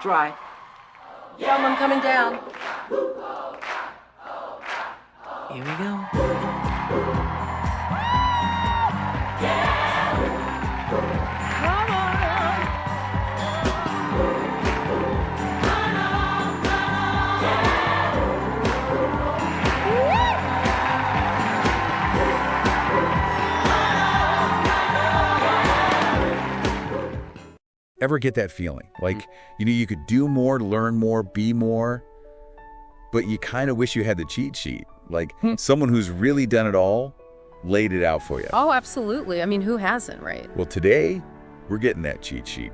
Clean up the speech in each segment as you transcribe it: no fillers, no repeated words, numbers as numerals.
Dry. Someone coming down. Here we go. Ever get that feeling? Like, you could do more, learn more, be more, but you kind of wish you had the cheat sheet. Like, someone who's really done it all laid it out for you. Oh, absolutely. I mean, who hasn't, right? Well, today, we're getting that cheat sheet.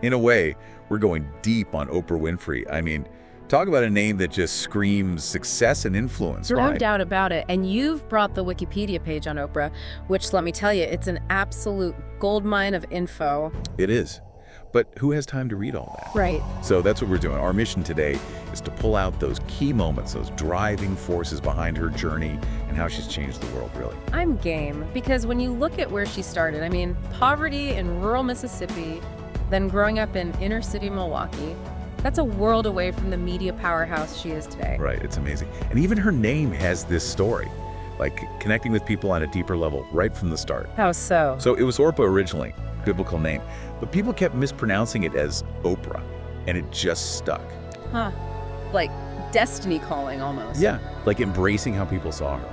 In a way, we're going deep on Oprah Winfrey. I mean, talk about a name that just screams success and influence, No right? doubt about it. And you've brought the Wikipedia page on Oprah, which, let me tell you, it's an absolute goldmine of info. It is. But who has time to read all that? Right. So that's what we're doing. Our mission today is to pull out those key moments, those driving forces behind her journey and how she's changed the world, really. I'm game, because when you look at where she started, I mean, poverty in rural Mississippi, then growing up in inner city Milwaukee, that's a world away from the media powerhouse she is today. Right, it's amazing. And even her name has this story, like connecting with people on a deeper level right from the start. How so? So it was Oprah originally, biblical name, but people kept mispronouncing it as Oprah, and it just stuck. Huh. Like destiny calling almost. Yeah, like embracing how people saw her.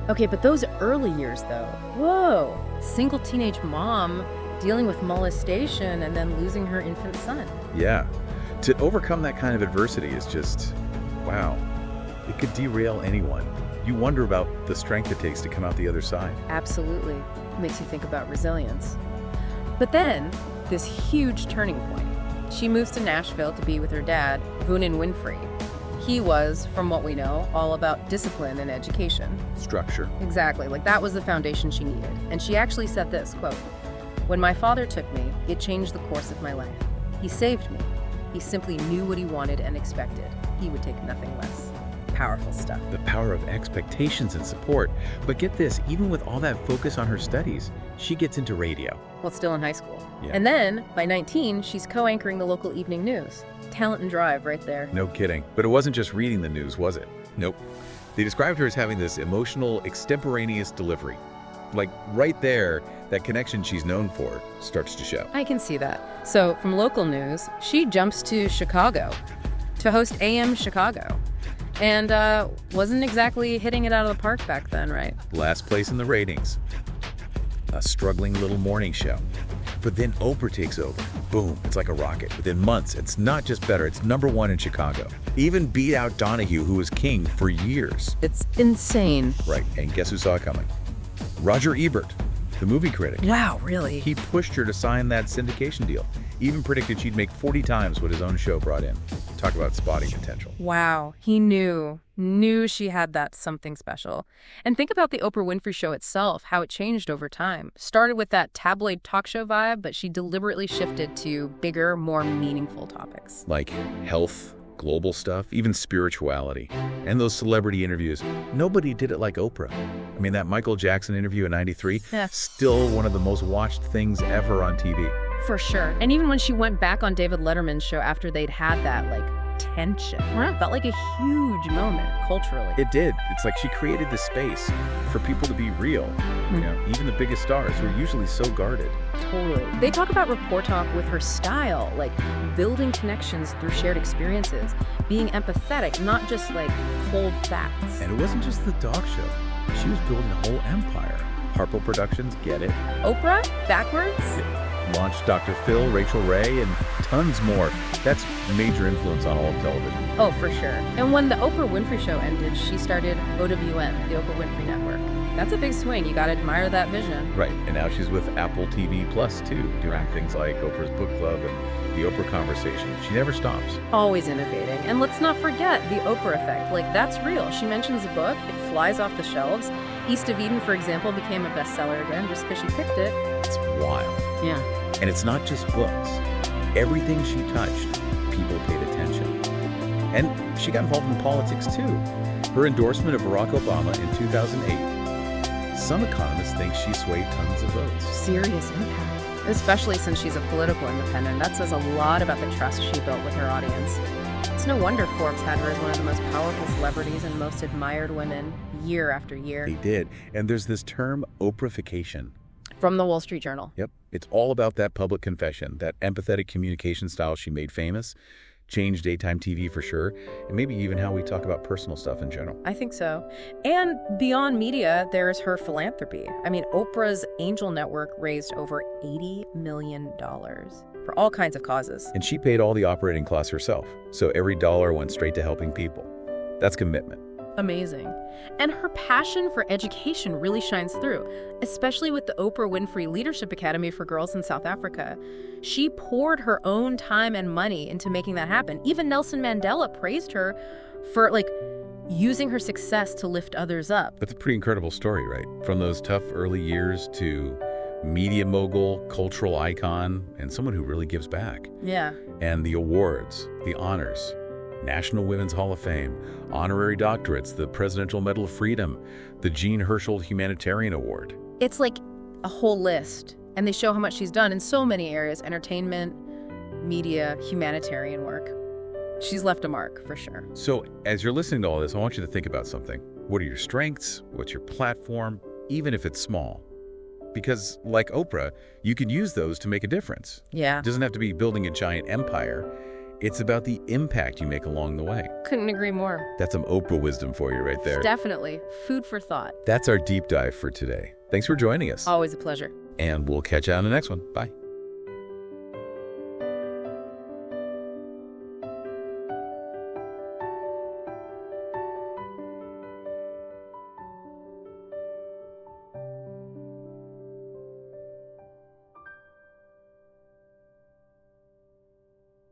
Okay, but those early years though, whoa. Single teenage mom dealing with molestation and then losing her infant son. Yeah, to overcome that kind of adversity is just, wow, it could derail anyone. You wonder about the strength it takes to come out the other side. Absolutely. Makes you think about resilience. But then, this huge turning point. She moves to Nashville to be with her dad, Oprah Winfrey. He was, from what we know, all about discipline and education. Structure. Exactly, like that was the foundation she needed. And she actually said this, quote, "When my father took me, it changed the course of my life. He saved me. He simply knew what he wanted and expected. He would take nothing less." Powerful stuff. The power of expectations and support. But get this, even with all that focus on her studies, she gets into radio. Well, still in high school. Yeah. And then, by 19, she's co-anchoring the local evening news. Talent and drive right there. No kidding. But it wasn't just reading the news, was it? Nope. They described her as having this emotional, extemporaneous delivery. Like right there, that connection she's known for starts to show. I can see that. So, from local news, she jumps to Chicago to host AM Chicago. And wasn't exactly hitting it out of the park back then, right? Last place in the ratings. A struggling little morning show. But then Oprah takes over. Boom, it's like a rocket. Within months, it's not just better, it's #1 in Chicago. Even beat out Donahue, who was king for years. It's insane. Right, and guess who saw it coming? Roger Ebert, the movie critic. Wow, really? He pushed her to sign that syndication deal. Even predicted she'd make 40 times what his own show brought in. Talk about spotting potential. Wow, he knew she had that something special. And think about the Oprah Winfrey Show itself, how it changed over time. Started with that tabloid talk show vibe, but she deliberately shifted to bigger, more meaningful topics. Like health, global stuff, even spirituality. And those celebrity interviews. Nobody did it like Oprah. I mean, that Michael Jackson interview in '93, still one of the most watched things ever on TV. For sure. And even when she went back on David Letterman's show after they'd had that, tension, it felt like a huge moment culturally. It did. It's like she created this space for people to be real. You know, even the biggest stars who are usually so guarded. Totally. They talk about Rapport Talk with her style, building connections through shared experiences, being empathetic, not just cold facts. And it wasn't just the dog show. She was building a whole empire. Harpo Productions, get it. Oprah? Backwards? Launched Dr. Phil, Rachel Ray, and tons more. That's major influence on all of television. Oh, for sure. And when the Oprah Winfrey Show ended, she started OWN, the Oprah Winfrey Network. That's a big swing. You gotta admire that vision. Right, and now she's with Apple TV Plus, too, doing things like Oprah's Book Club and the Oprah Conversation. She never stops. Always innovating. And let's not forget the Oprah effect. That's real. She mentions a book, it flies off the shelves. East of Eden, for example, became a bestseller again just because she picked it. It's wild. Yeah. And it's not just books. Everything she touched, people paid attention. And she got involved in politics, too. Her endorsement of Barack Obama in 2008 some economists think she swayed tons of votes. Serious impact, especially since she's a political independent. That says a lot about the trust she built with her audience. It's no wonder Forbes had her as one of the most powerful celebrities and most admired women year after year. They did. And there's this term, Oprahification. From the Wall Street Journal. Yep. It's all about that public confession, that empathetic communication style she made famous, changed daytime TV for sure, and maybe even how we talk about personal stuff in general. I think so. And beyond media, there's her philanthropy. I mean, Oprah's Angel Network raised over $80 million for all kinds of causes. And she paid all the operating costs herself, so every dollar went straight to helping people. That's commitment. Amazing. And her passion for education really shines through, especially with the Oprah Winfrey Leadership Academy for Girls in South Africa. She poured her own time and money into making that happen. Even Nelson Mandela praised her for, using her success to lift others up. That's a pretty incredible story, right? From those tough early years to media mogul, cultural icon, and someone who really gives back. Yeah. And the awards, the honors, National Women's Hall of Fame, honorary doctorates, the Presidential Medal of Freedom, the Jean Herschel Humanitarian Award. It's like a whole list, and they show how much she's done in so many areas: entertainment, media, humanitarian work. She's left a mark, for sure. So as you're listening to all this, I want you to think about something. What are your strengths? What's your platform? Even if it's small. Because like Oprah, you can use those to make a difference. Yeah. It doesn't have to be building a giant empire. It's about the impact you make along the way. Couldn't agree more. That's some Oprah wisdom for you right there. Definitely. Food for thought. That's our deep dive for today. Thanks for joining us. Always a pleasure. And we'll catch you on the next one. Bye.